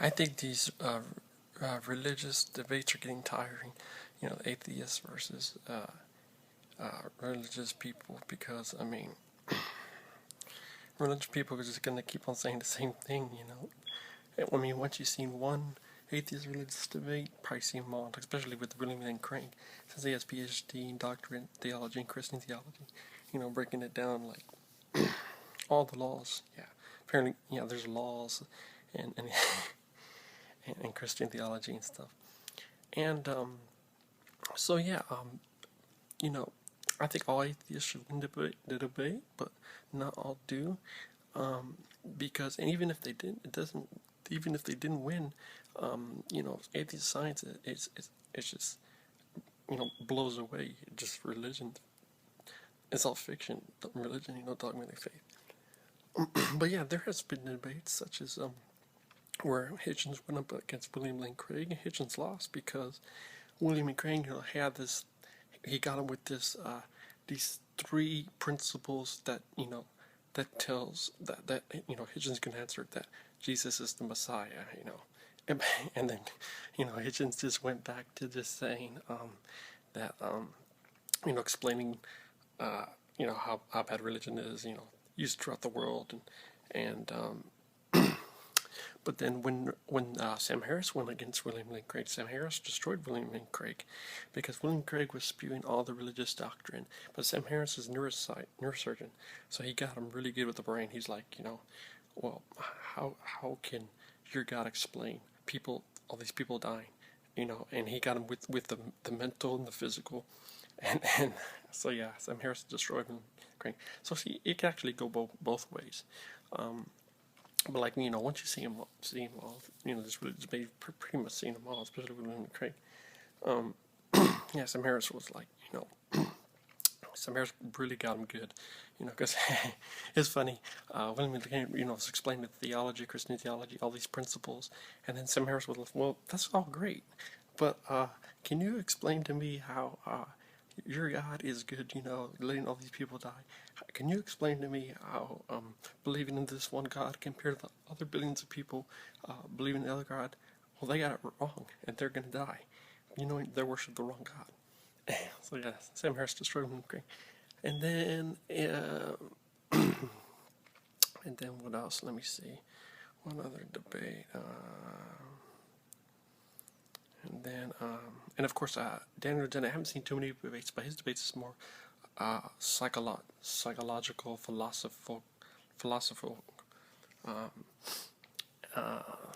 I think these religious debates are getting tiring. Atheists versus religious people, because religious people are just gonna keep on saying the same thing. Once you've seen one atheist religious debate, probably see them all, especially with William Lane Craig, since he has PhD in doctorate in theology and Christian theology. Breaking it down like all the laws. Yeah, apparently, there's laws and and Christian theology and stuff. And so yeah, you know, I think all atheists should win the debate, but not all do, because and even if they didn't, it doesn't. Even if they didn't win, atheist science it's just blows away. Just religion, it's all fiction. Religion, dogmatic faith. But yeah, there has been debates such as where Hitchens went up against William Lane Craig, and Hitchens lost because William Lane Craig had this. He got him with these three principles that that tells that Hitchens can answer that Jesus is the Messiah, and then Hitchens just went back to just saying that explaining how bad religion is, used throughout the world, and but then when Sam Harris went against William Lane Craig, Sam Harris destroyed William Lane Craig because William Craig was spewing all the religious doctrine. But Sam Harris is a neurosurgeon, so he got him really good with the brain. He's like, well, how can your God explain all these people dying? And he got him with the mental and the physical, and so yeah, Sam Harris destroyed him. Craig. So see, it can actually go both ways. But once you see them all, this really pretty much seeing them all, especially with William Craig. Yeah, Sam Harris was like, Sam Harris really got him good, because it's funny. William Craig, was explaining the theology, Christian theology, all these principles, and then Sam Harris was like, well, that's all great, but can you explain to me how your God is good, letting all these people die? Can you explain to me how believing in this one God compared to the other billions of people believing in the other God, well, they got it wrong, and they're going to die. They worship the wrong God. So yeah, Sam Harris destroyed him. Okay. And then, and then what else? Let me see. One other debate. And then, and of course, Daniel Dennett, I haven't seen too many debates, but his debates is more psychological, philosophical. Let's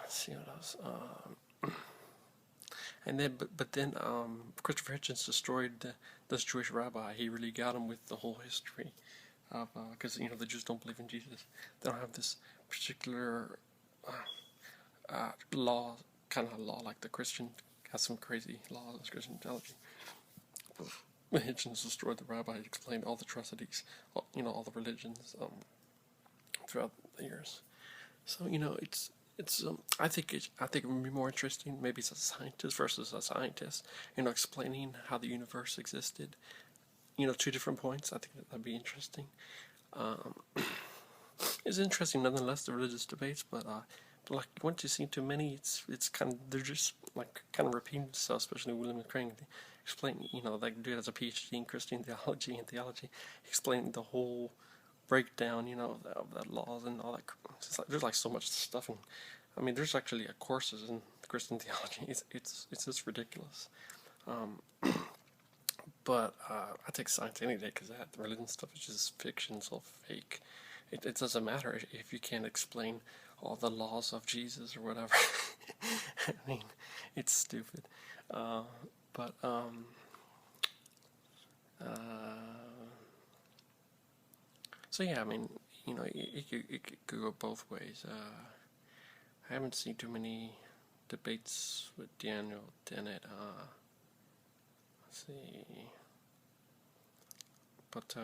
see what else. And then, but then, Christopher Hitchens destroyed this Jewish rabbi. He really got him with the whole history of, because the Jews don't believe in Jesus. They don't have this particular law, kind of law like the Christian. Has some crazy laws of Christian theology. But Hitchens destroyed the rabbi. He explained all the atrocities, all the religions throughout the years. So it's I think it would be more interesting maybe as a scientist versus a scientist, explaining how the universe existed. Two different points. I think that'd be interesting. It's interesting nonetheless, the religious debates, but like once you see too many, it's kind of, they're just like kind of repeating themselves, especially William Craig. Explain, that dude has a PhD in Christian theology and theology, explaining the whole breakdown, of the laws and all that. It's like, there's like so much stuff, and there's actually courses in Christian theology. It's just ridiculous. But I take science any day because that religion stuff is just fiction, so fake. It doesn't matter if you can't explain all the laws of Jesus or whatever. It's stupid. But so yeah, it could go both ways. I haven't seen too many debates with Daniel Dennett. Let's see, but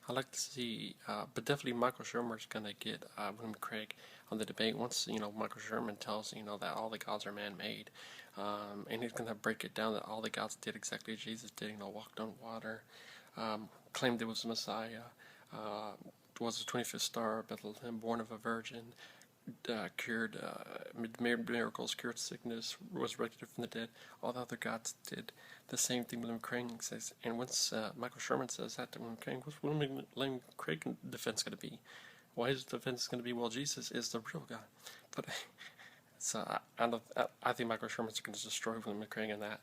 I like to see, but definitely Michael Shermer's gonna get William Craig on the debate once Michael Sherman tells that all the gods are man-made, and he's gonna break it down that all the gods did exactly as Jesus did, walked on water, claimed it was the Messiah, was the 25th star of Bethlehem, born of a virgin, cured miracles, cured sickness, was resurrected from the dead. All the other gods did the same thing. William Craig says, and once Michael Sherman says that to William Craig, what's William Craig defense going to be? Why is the defense going to be, well, Jesus is the real God? But so I think Michael Sherman's going to destroy William Craig in that.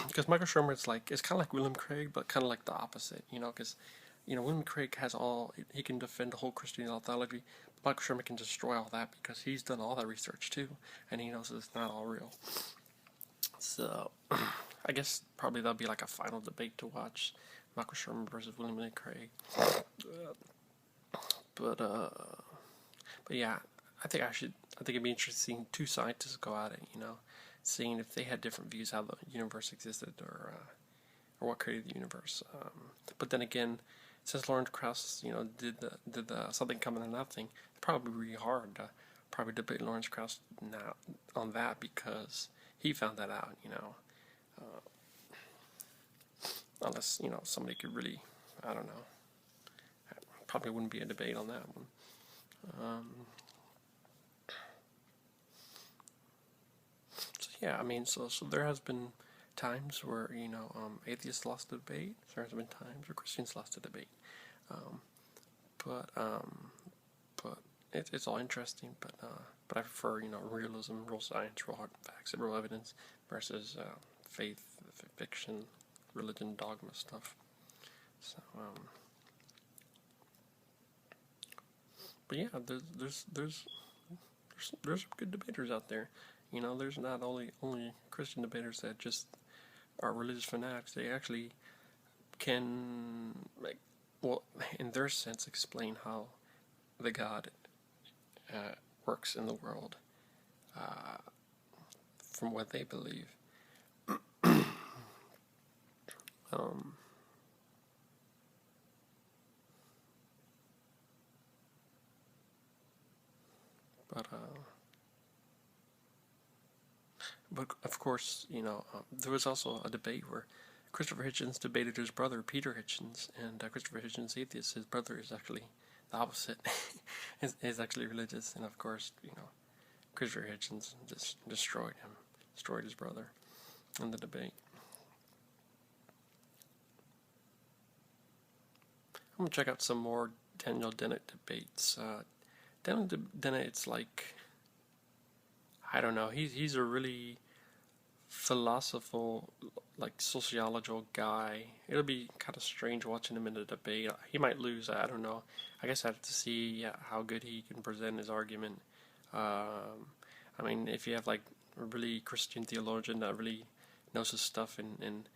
Because Michael Sherman's it's kind of like William Craig, but kind of like the opposite, because William Craig has he can defend the whole Christian theology. Michael Sherman can destroy all that because he's done all that research too, and he knows it's not all real. So, I guess probably that'll be like a final debate to watch: Michael Sherman versus William Lane Craig. But yeah, I think it'd be interesting two scientists go at it, seeing if they had different views how the universe existed or what created the universe. But then again, since Lawrence Krauss, did the something coming to nothing, it's probably really hard to probably debate Lawrence Krauss now on that because he found that out, unless somebody could really, I don't know, probably wouldn't be a debate on that one. So yeah, so there has been times where atheists lost the debate. There has been times where Christians lost the debate. But it's all interesting. But I prefer realism, real science, real hard facts, real evidence versus faith, fiction, religion, dogma stuff. So but yeah, there's some good debaters out there. There's not only Christian debaters that just are religious fanatics. They actually can, in their sense, explain how the God works in the world from what they believe. But of course, there was also a debate where Christopher Hitchens debated his brother, Peter Hitchens, and Christopher Hitchens, atheist. His brother is actually the opposite. is actually religious, and of course, Christopher Hitchens just destroyed his brother in the debate. I'm gonna check out some more Daniel Dennett debates. Daniel Dennett, it's I don't know. He's a really philosophical, sociological guy. It'll be kind of strange watching him in a debate. He might lose. I don't know. I guess I have to see how good he can present his argument. If you have a really Christian theologian that really knows his stuff, and then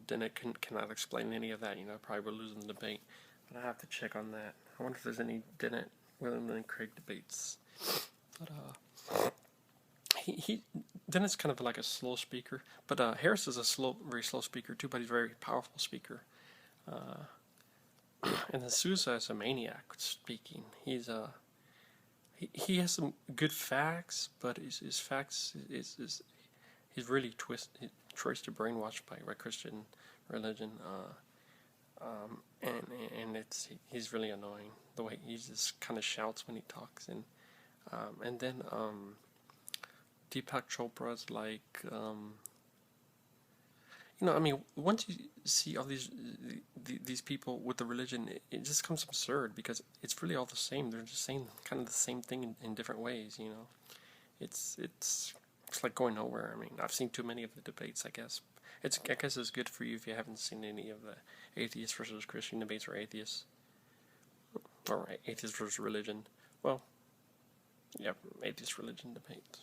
Dennett cannot explain any of that, probably will lose in the debate. But I have to check on that. I wonder if there's any Dennett, William Lane Craig debates. But Dennett's kind of like a slow speaker, but Harris is very slow speaker too, but he's a very powerful speaker. And then Sousa is a maniac speaking. He has some good facts, but his facts he's really tries to brainwash by Christian religion. And he's really annoying the way he just kind of shouts when he talks, and then Deepak Chopra's once you see all these people with the religion, it just becomes absurd because it's really all the same. They're just saying kind of the same thing in different ways. It's like going nowhere. I've seen too many of the debates. I guess it's good for you if you haven't seen any of the atheist versus Christian debates or atheist versus religion. Well, yeah, atheist religion debates.